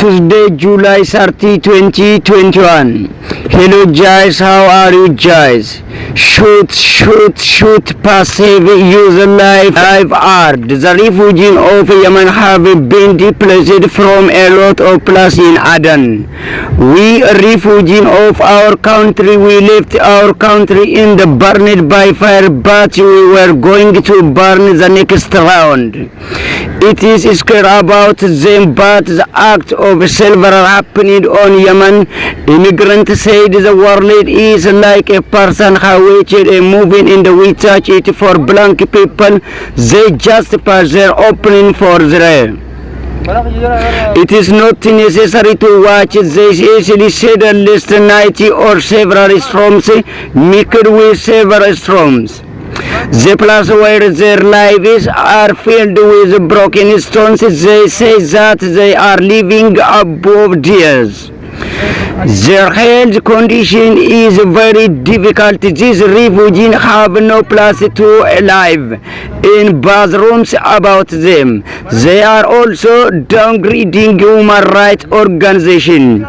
Tuesday, July 30, 2021. Hello guys, how are you guys? Shoot, passive user life art. The refugees of Yemen have been displaced from a lot of places in Aden. We refugees of our country, we left our country in the burned by fire, but we were going to burn the next round. It is scary about them, but the act of silver happening on Yemen. Immigrants said the world is like a person who watched a movie and we touch it for blank people. They just pass their opening for their. It is not necessary to watch this easily said last night or several storms mixed with several storms. The place where their lives are filled with broken stones, they say that they are living above theirs. Their health condition is very difficult. These refugees have no place to live in bathrooms about them. They are also downgrading human rights organizations.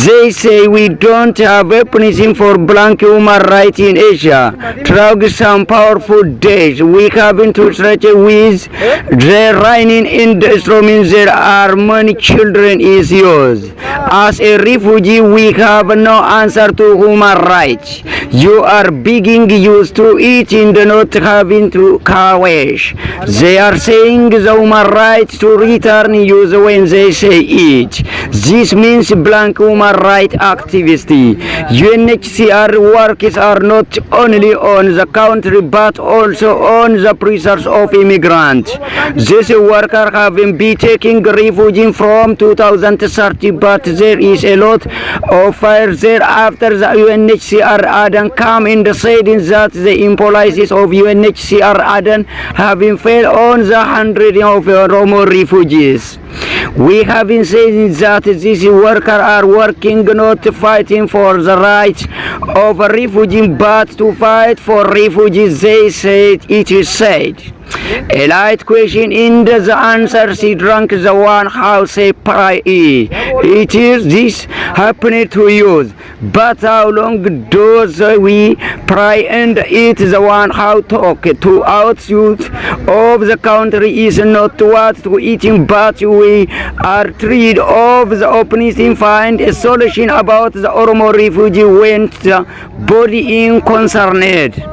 They say we don't have a punishment for blank human rights in Asia. Through some powerful days, we have to stretch with the raining in the storm. There are many children issues. As a refugee, we have no answer to human rights. You are being used to it and not having to courage. They are saying the human rights to return use when they say it. This means blank human rights activity. UNHCR workers are not only on the country but also on the prisons of immigrants. These workers have been taking refugees from 2030, but there is a lot of fire there after the UNHCR Aden came in saying that the employees of UNHCR Aden have failed on the hundreds of Oromoo refugees. We have been saying that these workers are working not fighting for the rights of refugees but to fight for refugees, they said. It is said. A light question in the answer she drank the one how say pray. It is this happening to you, but how long does we pray and it the one how talk to outside of the country is not what to eating, but we are treated of the opening find a solution about the Oromoo refugee when the body in concerned.